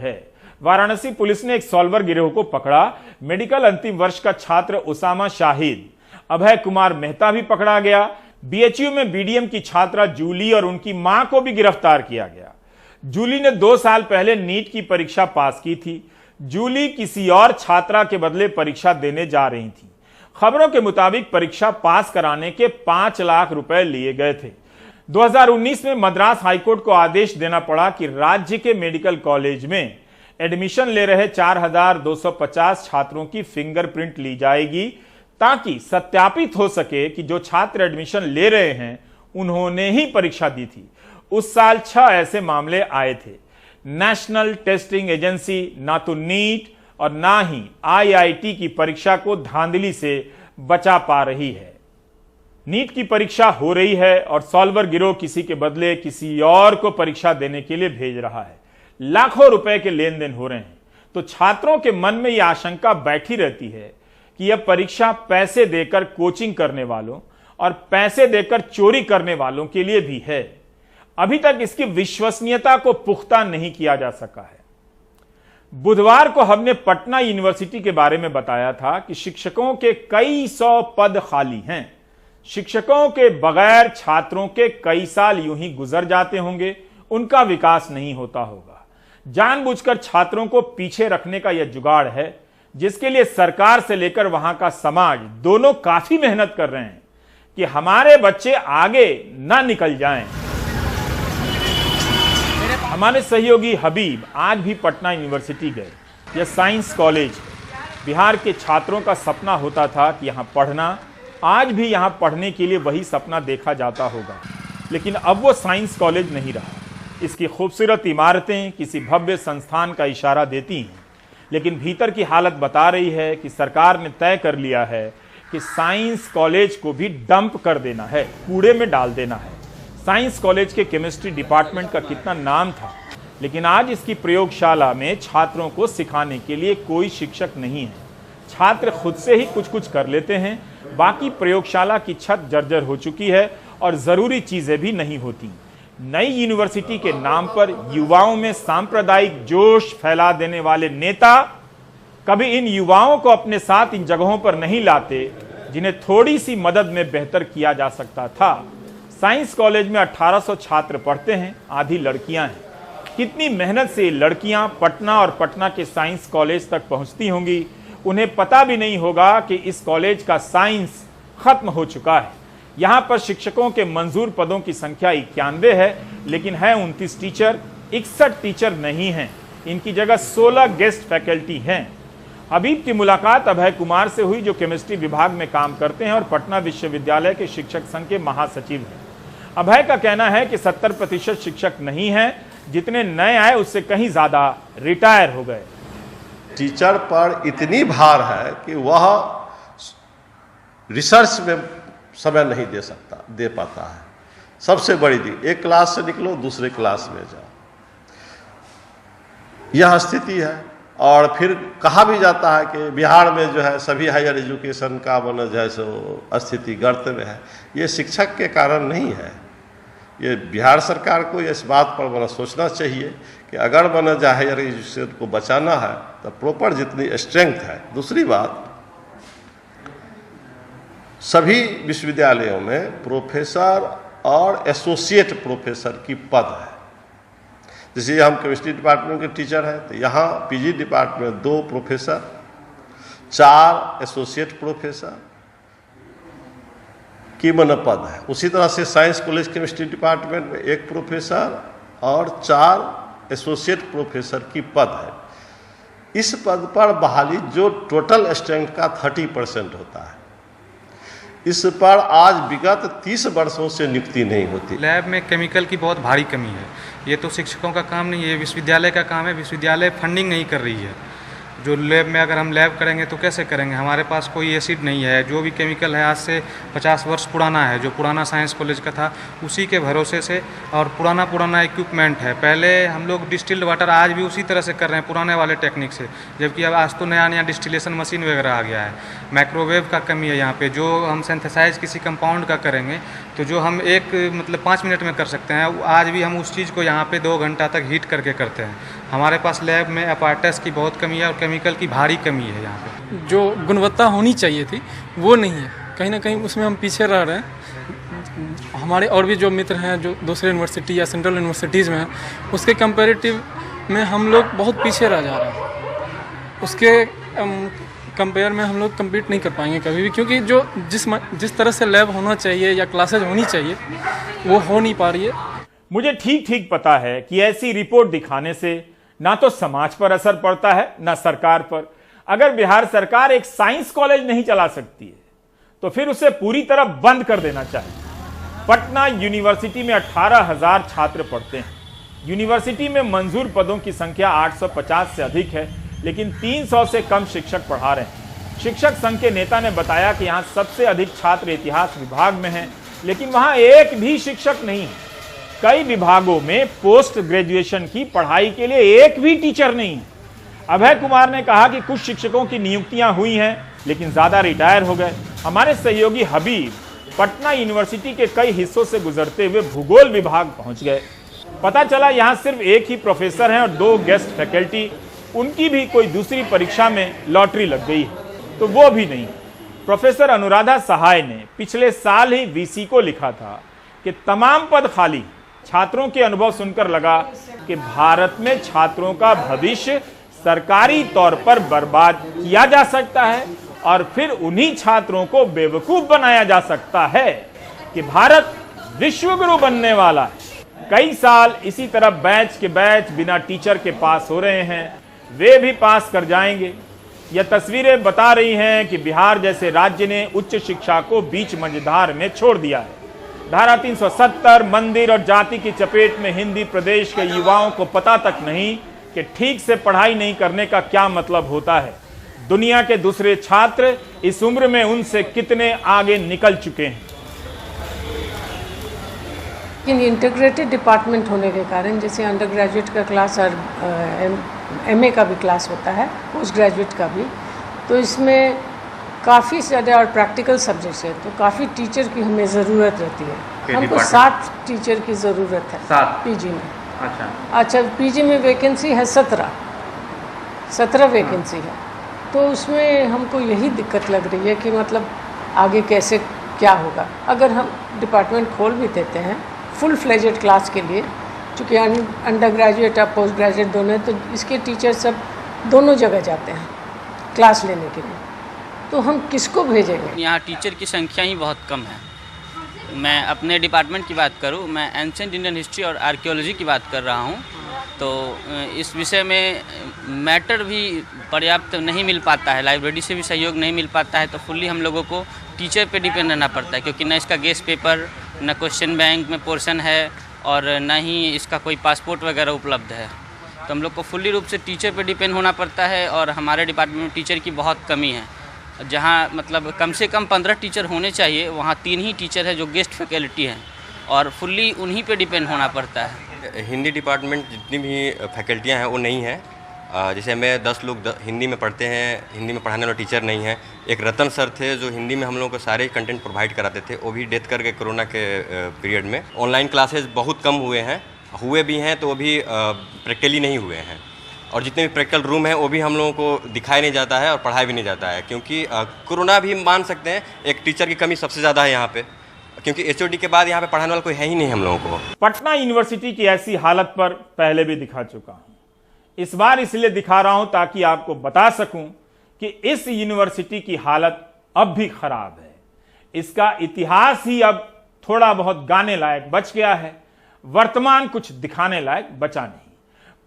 है। वाराणसी पुलिस ने एक सॉल्वर गिरोह को पकड़ा। मेडिकल अंतिम वर्ष का छात्र उसामा शाहिद, अभय कुमार मेहता भी पकड़ा गया। बीएचयू में बीडीएम की छात्रा जूली और उनकी मां को भी गिरफ्तार किया गया। जूली ने 2 साल पहले नीट की परीक्षा पास की थी। जूली किसी और छात्रा के बदले परीक्षा देने जा रही थी। खबरों के मुताबिक परीक्षा पास कराने के 5 लाख रुपए लिए गए थे। 2019 में मद्रास हाईकोर्ट को आदेश देना पड़ा कि राज्य के मेडिकल कॉलेज में एडमिशन ले रहे 4250 छात्रों की फिंगरप्रिंट ली जाएगी, ताकि सत्यापित हो सके कि जो छात्र एडमिशन ले रहे हैं उन्होंने ही परीक्षा दी थी। उस साल 6 ऐसे मामले आए थे। नेशनल टेस्टिंग एजेंसी ना तो नीट और ना ही आईआईटी की परीक्षा को धांधली से बचा पा रही है। नीट की परीक्षा हो रही है और सॉल्वर गिरोह किसी के बदले किसी और को परीक्षा देने के लिए भेज रहा है। लाखों रुपए के लेन देन हो रहे हैं। तो छात्रों के मन में यह आशंका बैठी रहती है कि यह परीक्षा पैसे देकर कोचिंग करने वालों और पैसे देकर चोरी करने वालों के लिए भी है। अभी तक इसकी विश्वसनीयता को पुख्ता नहीं किया जा सका है। बुधवार को हमने पटना यूनिवर्सिटी के बारे में बताया था कि शिक्षकों के कई 100 पद खाली हैं। शिक्षकों के बगैर छात्रों के कई साल यूं ही गुजर जाते होंगे, उनका विकास नहीं होता होगा। जानबूझकर छात्रों को पीछे रखने का यह जुगाड़ है, जिसके लिए सरकार से लेकर वहां का समाज दोनों काफी मेहनत कर रहे हैं कि हमारे बच्चे आगे ना निकल जाएं। हमारे सहयोगी हबीब आज भी पटना यूनिवर्सिटी गए। यह साइंस कॉलेज है। बिहार के छात्रों का सपना होता था कि यहां पढ़ना। आज भी यहां पढ़ने के लिए वही सपना देखा जाता होगा, लेकिन अब वो साइंस कॉलेज नहीं रहा। इसकी खूबसूरत इमारतें किसी भव्य संस्थान का इशारा देती हैं, लेकिन भीतर की हालत बता रही है कि सरकार ने तय कर लिया है कि साइंस कॉलेज को भी डंप कर देना है, कूड़े में डाल देना है। साइंस कॉलेज के केमिस्ट्री डिपार्टमेंट का कितना नाम था, लेकिन आज इसकी प्रयोगशाला में छात्रों को सिखाने के लिए कोई शिक्षक नहीं है। छात्र खुद से ही कुछ कर लेते हैं। बाकी प्रयोगशाला की छत जर्जर हो चुकी है और जरूरी चीजें भी नहीं होती। नई यूनिवर्सिटी के नाम पर युवाओं में सांप्रदायिक जोश फैला देने वाले नेता कभी इन युवाओं को अपने साथ इन जगहों पर नहीं लाते, जिन्हें थोड़ी सी मदद में बेहतर किया जा सकता था। साइंस कॉलेज में 1800 छात्र पढ़ते हैं, आधी लड़कियां हैं। कितनी मेहनत से लड़कियां पटना और पटना के साइंस कॉलेज तक पहुंचती होंगी, उन्हें पता भी नहीं होगा कि इस कॉलेज का साइंस खत्म हो चुका है। यहां पर शिक्षकों के मंजूर पदों की संख्या 91 है, लेकिन है 29 टीचर। 61 टीचर नहीं हैं। इनकी जगह 16 गेस्ट फैकल्टी हैं। हबीब की मुलाकात अभय कुमार से हुई, जो केमिस्ट्री विभाग में काम करते हैं और पटना विश्वविद्यालय के शिक्षक संघ के महासचिव हैं। अभय का कहना है कि 70% शिक्षक नहीं हैं, जितने नए आए उससे कहीं ज्यादा रिटायर हो गए। टीचर पर इतनी भार है कि वह रिसर्च में समय नहीं दे पाता है। सबसे बड़ी चीज, एक क्लास से निकलो दूसरे क्लास में जाओ, यह स्थिति है। और फिर कहा भी जाता है कि बिहार में जो है सभी हायर एजुकेशन का जो है सो स्थिति गर्त में है। ये शिक्षक के कारण नहीं है। ये बिहार सरकार को इस बात पर सोचना चाहिए कि अगर जो हायर एजुकेशन को बचाना है तो प्रॉपर जितनी स्ट्रेंथ है। दूसरी बात, सभी विश्वविद्यालयों में प्रोफेसर और एसोसिएट प्रोफेसर की पद है। जैसे हम केमिस्ट्री डिपार्टमेंट के टीचर हैं, तो यहाँ पीजी डिपार्टमेंट में 2 प्रोफेसर, 4 एसोसिएट प्रोफेसर की पद है। उसी तरह से साइंस कॉलेज केमिस्ट्री डिपार्टमेंट में 1 प्रोफेसर और 4 एसोसिएट प्रोफेसर की पद है। इस पद पर बहाली जो टोटल स्ट्रेंथ का 30% होता है, इस पर आज विगत 30 वर्षों से नियुक्ति नहीं होती। लैब में केमिकल की बहुत भारी कमी है। ये तो शिक्षकों का काम नहीं है, विश्वविद्यालय का काम है। विश्वविद्यालय फंडिंग नहीं कर रही है। जो लैब में अगर हम लैब करेंगे तो कैसे करेंगे? हमारे पास कोई एसिड नहीं है। जो भी केमिकल है आज से 50 वर्ष पुराना है, जो पुराना साइंस कॉलेज का था उसी के भरोसे से, और पुराना इक्विपमेंट है। पहले हम लोग डिस्टिल्ड वाटर आज भी उसी तरह से कर रहे हैं, पुराने वाले टेक्निक से, जबकि अब आज तो नया डिस्टिलेशन मशीन वगैरह आ गया है। माइक्रोवेव का कमी है यहाँ पे। जो हम सिंथेसाइज किसी कंपाउंड का करेंगे तो जो हम 5 मिनट में कर सकते हैं, आज भी हम उस चीज़ को यहाँ पे 2 घंटा तक हीट करके करते हैं। हमारे पास लैब में अपैरेटस की बहुत कमी है और केमिकल की भारी कमी है यहाँ पे। जो गुणवत्ता होनी चाहिए थी वो नहीं है, कहीं ना कहीं उसमें हम पीछे रह रहे हैं। हमारे और भी जो मित्र हैं जो दूसरे यूनिवर्सिटी या सेंट्रल यूनिवर्सिटीज़ में हैं, उसके कंपैरेटिव में हम लोग बहुत पीछे रह जा रहे हैं। उसके कंपेयर में हम लोग कम्पीट नहीं कर पाएंगे कभी भी, क्योंकि जो जिस तरह से लैब होना चाहिए या क्लासेज होनी चाहिए वो हो नहीं पा रही है। मुझे ठीक ठीक पता है कि ऐसी रिपोर्ट दिखाने से ना तो समाज पर असर पड़ता है ना सरकार पर। अगर बिहार सरकार एक साइंस कॉलेज नहीं चला सकती है तो फिर उसे पूरी तरह बंद कर देना चाहिए। पटना यूनिवर्सिटी में 18,000 छात्र पढ़ते हैं। यूनिवर्सिटी में मंजूर पदों की संख्या 850 से अधिक है, लेकिन 300 से कम शिक्षक पढ़ा रहे हैं। शिक्षक संघ के नेता ने बताया कि यहाँ सबसे अधिक छात्र इतिहास विभाग में हैं, लेकिन वहाँ एक भी शिक्षक नहीं है। कई विभागों में पोस्ट ग्रेजुएशन की पढ़ाई के लिए एक भी टीचर नहीं है। अभय कुमार ने कहा कि कुछ शिक्षकों की नियुक्तियां हुई हैं, लेकिन ज्यादा रिटायर हो गए। हमारे सहयोगी हबीब पटना यूनिवर्सिटी के कई हिस्सों से गुजरते हुए भूगोल विभाग पहुंच गए। पता चला यहां सिर्फ एक ही प्रोफेसर हैं और 2 गेस्ट फैकल्टी। उनकी भी कोई दूसरी परीक्षा में लॉटरी लग गई है तो वो भी नहीं। प्रोफेसर अनुराधा सहाय ने पिछले साल ही वीसी को लिखा था कि तमाम पद खाली। छात्रों के अनुभव सुनकर लगा कि भारत में छात्रों का भविष्य सरकारी तौर पर बर्बाद किया जा सकता है और फिर उन्हीं छात्रों को बेवकूफ बनाया जा सकता है कि भारत विश्वगुरु बनने वाला है। कई साल इसी तरह बैच के बैच बिना टीचर के पास हो रहे हैं, वे भी पास कर जाएंगे। यह तस्वीरें बता रही हैं कि बिहार जैसे राज्य ने उच्च शिक्षा को बीच मझधार में छोड़ दिया है। धारा 370 मंदिर और जाति की चपेट में हिंदी प्रदेश के युवाओं को पता तक नहीं कि ठीक से पढ़ाई नहीं करने का क्या मतलब होता है। दुनिया के दूसरे छात्र इस उम्र में उनसे कितने आगे निकल चुके हैं। लेकिन इंटीग्रेटेड डिपार्टमेंट होने के कारण जैसे अंडर ग्रेजुएट का क्लास और एमए का भी क्लास होता है, पोस्ट ग्रेजुएट का भी, तो इसमें काफ़ी ज़्यादा और प्रैक्टिकल सब्जेक्ट्स है, तो काफ़ी टीचर की हमें ज़रूरत रहती है। हमको 7 टीचर की ज़रूरत है 7 पीजी में। अच्छा पीजी में वैकेंसी है 17 वैकेंसी है। तो उसमें हमको यही दिक्कत लग रही है कि मतलब आगे कैसे क्या होगा। अगर हम डिपार्टमेंट खोल भी देते हैं फुल फ्लेजेड क्लास के लिए, चूँकि अंडर ग्रेजुएट और पोस्ट ग्रेजुएट दोनों हैं, तो इसके टीचर सब दोनों जगह जाते हैं क्लास लेने के लिए, तो हम किसको भेजेंगे। यहाँ टीचर की संख्या ही बहुत कम है। मैं अपने डिपार्टमेंट की बात करूँ, मैं एंशिएंट इंडियन हिस्ट्री और आर्कियोलॉजी की बात कर रहा हूँ, तो इस विषय में मैटर भी पर्याप्त नहीं मिल पाता है, लाइब्रेरी से भी सहयोग नहीं मिल पाता है, तो फुल्ली हम लोगों को टीचर पे डिपेंड रहना पड़ता है, क्योंकि न इसका गेस्ट पेपर, न क्वेश्चन बैंक में पोर्शन है और न ही इसका कोई पासपोर्ट वगैरह उपलब्ध है। तो हम लोग को फुल्ली रूप से टीचर पे डिपेंड होना पड़ता है और हमारे डिपार्टमेंट में टीचर की बहुत कमी है। जहाँ मतलब कम से कम 15 टीचर होने चाहिए, वहाँ 3 ही टीचर है जो गेस्ट फैकल्टी हैं और फुल्ली उन्हीं पे डिपेंड होना पड़ता है। हिंदी डिपार्टमेंट जितनी भी फैकल्टियाँ हैं वो नहीं हैं। जैसे हमें 10 लोग हिंदी में पढ़ते हैं, हिंदी में पढ़ाने वाले टीचर नहीं हैं। एक रतन सर थे जो हिंदी में हम लोगों को सारे कंटेंट प्रोवाइड कराते थे, वो भी डेथ कर गए कोरोना के पीरियड में। ऑनलाइन क्लासेस बहुत कम हुए भी हैं तो वो भी प्रैक्टिकली नहीं हुए हैं, और जितने भी प्रैक्टिकल रूम हैं वो भी हम लोगों को दिखाया नहीं जाता है और पढ़ाया भी नहीं जाता है, क्योंकि कोरोना भी मान सकते हैं एक टीचर की कमी सबसे ज़्यादा है यहाँ पे, क्योंकि एचओडी के बाद यहाँ पे पढ़ाने वाला कोई है ही नहीं हम लोगों को। पटना यूनिवर्सिटी की ऐसी हालत पर पहले भी दिखा चुका हूं, इस बार इसलिए दिखा रहा हूं ताकि आपको बता सकूं कि इस यूनिवर्सिटी की हालत अब भी खराब है। इसका इतिहास ही अब थोड़ा बहुत गाने लायक बच गया है, वर्तमान कुछ दिखाने लायक बचा नहीं।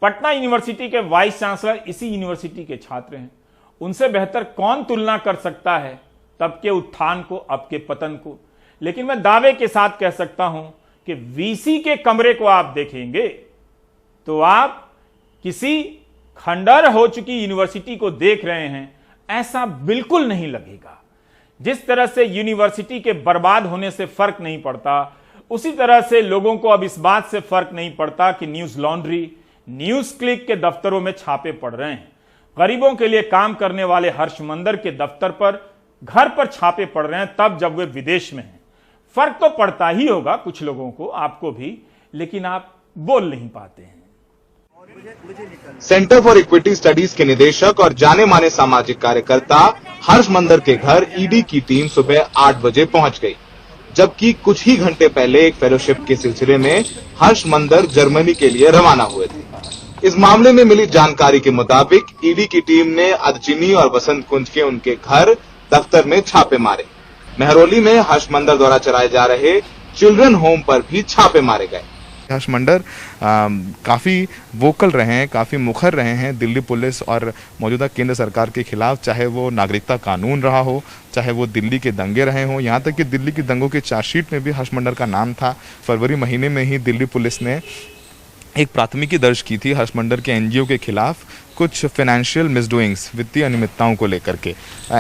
पटना यूनिवर्सिटी के वाइस चांसलर इसी यूनिवर्सिटी के छात्र हैं। उनसे बेहतर कौन तुलना कर सकता है तब के उत्थान को, अब के पतन को। लेकिन मैं दावे के साथ कह सकता हूं कि वीसी के कमरे को आप देखेंगे तो आप किसी खंडर हो चुकी यूनिवर्सिटी को देख रहे हैं, ऐसा बिल्कुल नहीं लगेगा। जिस तरह से यूनिवर्सिटी के बर्बाद होने से फर्क नहीं पड़ता, उसी तरह से लोगों को अब इस बात से फर्क नहीं पड़ता कि न्यूज लॉन्ड्री, न्यूज क्लिक के दफ्तरों में छापे पड़ रहे हैं। गरीबों के लिए काम करने वाले हर्षमंदर के दफ्तर पर, घर पर छापे पड़ रहे हैं तब जब वे विदेश में हैं। फर्क तो पड़ता ही होगा कुछ लोगों को, आपको भी, लेकिन आप बोल नहीं पाते हैं। सेंटर फॉर इक्विटी स्टडीज के निदेशक और जाने माने सामाजिक कार्यकर्ता हर्ष मंदर के घर ईडी की टीम सुबह 8 बजे पहुंच गई, जबकि कुछ ही घंटे पहले एक फेलोशिप के सिलसिले में हर्ष मंदर जर्मनी के लिए रवाना हुए थे। इस मामले में मिली जानकारी के मुताबिक ईडी की टीम ने अदचिनी और वसंत कुंज के उनके घर दफ्तर में छापे मारे। मेहरौली में हर्ष मंदर द्वारा चलाए जा रहे चिल्ड्रन होम पर भी छापे मारे गए। हर्ष मंदर काफ़ी वोकल रहे हैं, काफ़ी मुखर रहे हैं दिल्ली पुलिस और मौजूदा केंद्र सरकार के खिलाफ, चाहे वो नागरिकता कानून रहा हो, चाहे वो दिल्ली के दंगे रहे हों। यहाँ तक कि दिल्ली के दंगों की चार्जशीट में भी हर्ष मंदर का नाम था। फरवरी महीने में ही दिल्ली पुलिस ने एक प्राथमिकी दर्ज की थी हर्ष मंदर के एनजीओ के खिलाफ कुछ फाइनेंशियल मिसडूइंग्स, वित्तीय अनियमितताओं को लेकर के।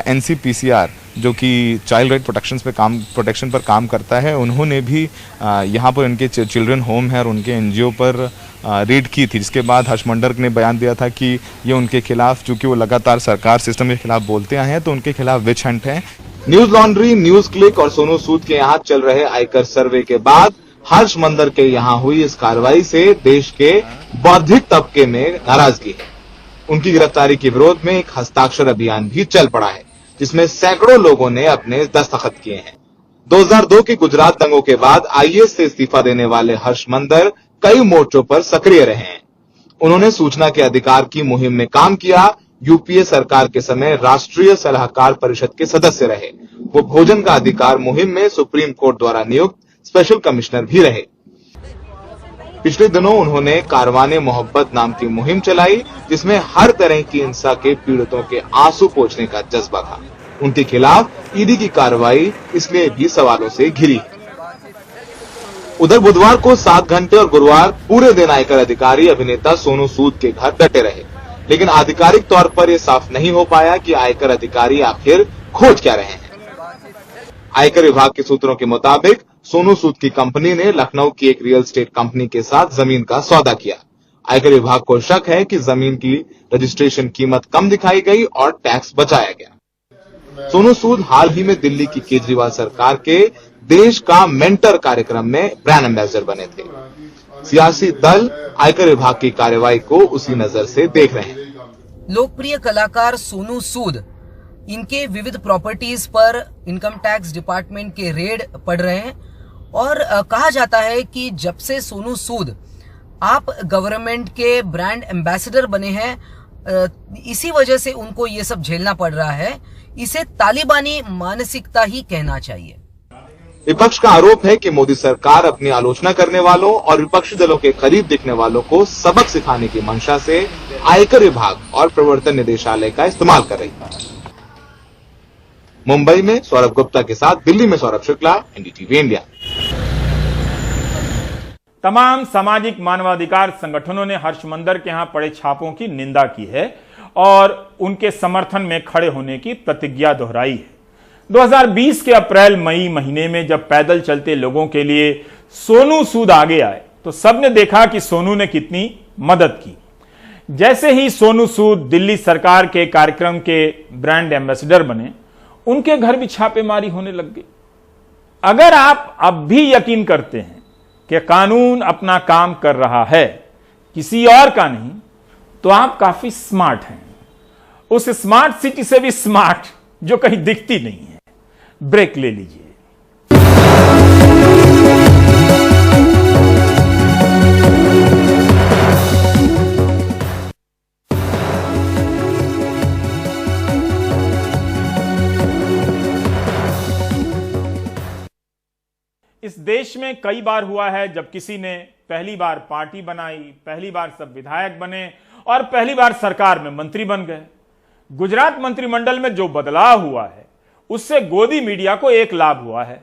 एनसीपीसीआर जो कि चाइल्ड राइट प्रोटेक्शन पर काम करता है, उन्होंने भी यहाँ पर इनके चिल्ड्रन होम है और उनके एनजीओ पर रेड की थी, जिसके बाद हर्ष मंदर ने बयान दिया था कि ये उनके खिलाफ, चूंकि वो लगातार सरकार सिस्टम के खिलाफ बोलते आए हैं, तो उनके खिलाफ विच हंट है। न्यूज लॉन्ड्री, न्यूज क्लिक और सोनू सूद के यहाँ चल रहे आयकर सर्वे के बाद हर्ष मंदर के यहाँ हुई इस कार्रवाई से देश के बौद्धिक तबके में नाराजगी है। उनकी गिरफ्तारी के विरोध में एक हस्ताक्षर अभियान भी चल पड़ा है, जिसमें सैकड़ों लोगों ने अपने दस्तखत किए हैं। 2002 के गुजरात दंगों के बाद आईएएस से इस्तीफा देने वाले हर्ष मंदर कई मोर्चों पर सक्रिय रहे हैं। उन्होंने सूचना के अधिकार की मुहिम में काम किया। यूपीए सरकार के समय राष्ट्रीय सलाहकार परिषद के सदस्य रहे। वो भोजन का अधिकार मुहिम में सुप्रीम कोर्ट द्वारा नियुक्त स्पेशल कमिश्नर भी रहे। पिछले दिनों उन्होंने कारवाने मोहब्बत नाम की मुहिम चलाई, जिसमें हर तरह की हिंसा के पीड़ितों के आंसू पोंछने का जज्बा था। उनके खिलाफ ईडी की कार्रवाई इसलिए भी सवालों से घिरी। उधर बुधवार को 7 घंटे और गुरुवार पूरे दिन आयकर अधिकारी अभिनेता सोनू सूद के घर डटे रहे, लेकिन आधिकारिक तौर पर यह साफ नहीं हो पाया कि आयकर अधिकारी आखिर खोज क्या रहे हैं। आयकर विभाग के सूत्रों के मुताबिक सोनू सूद की कंपनी ने लखनऊ की एक रियल एस्टेट कंपनी के साथ जमीन का सौदा किया। आयकर विभाग को शक है कि जमीन की रजिस्ट्रेशन कीमत कम दिखाई गई और टैक्स बचाया गया। सोनू सूद हाल ही में दिल्ली की केजरीवाल सरकार के देश का मेंटर कार्यक्रम में ब्रांड एम्बेसडर बने थे। सियासी दल आयकर विभाग की कार्रवाई को उसी नजर से देख रहे हैं। लोकप्रिय कलाकार सोनू सूद, इनके विविध प्रॉपर्टीज पर इनकम टैक्स डिपार्टमेंट के रेड पड़ रहे हैं और कहा जाता है कि जब से सोनू सूद आप गवर्नमेंट के ब्रांड एम्बेसडर बने हैं, इसी वजह से उनको ये सब झेलना पड़ रहा है। इसे तालिबानी मानसिकता ही कहना चाहिए। विपक्ष का आरोप है कि मोदी सरकार अपनी आलोचना करने वालों और विपक्षी दलों के करीब दिखने वालों को सबक सिखाने की मंशा से आयकर विभाग और प्रवर्तन निदेशालय का इस्तेमाल कर रही है। मुंबई में सौरभ गुप्ता के साथ दिल्ली में सौरभ शुक्ला, एनडीटीवी इंडिया। तमाम सामाजिक मानवाधिकार संगठनों ने हर्ष मंदर के यहां पड़े छापों की निंदा की है और उनके समर्थन में खड़े होने की प्रतिज्ञा दोहराई है। 2020 के अप्रैल मई महीने में जब पैदल चलते लोगों के लिए सोनू सूद आगे आए तो सबने देखा कि सोनू ने कितनी मदद की। जैसे ही सोनू सूद दिल्ली सरकार के कार्यक्रम के ब्रांड एम्बेसडर बने, उनके घर भी छापेमारी होने लग गई। अगर आप अब भी यकीन करते हैं कि कानून अपना काम कर रहा है, किसी और का नहीं, तो आप काफी स्मार्ट हैं, उस स्मार्ट सिटी से भी स्मार्ट जो कहीं दिखती नहीं है। ब्रेक ले लीजिए। इस देश में कई बार हुआ है जब किसी ने पहली बार पार्टी बनाई, पहली बार सब विधायक बने और पहली बार सरकार में मंत्री बन गए। गुजरात मंत्रिमंडल में जो बदलाव हुआ है उससे गोदी मीडिया को एक लाभ हुआ है।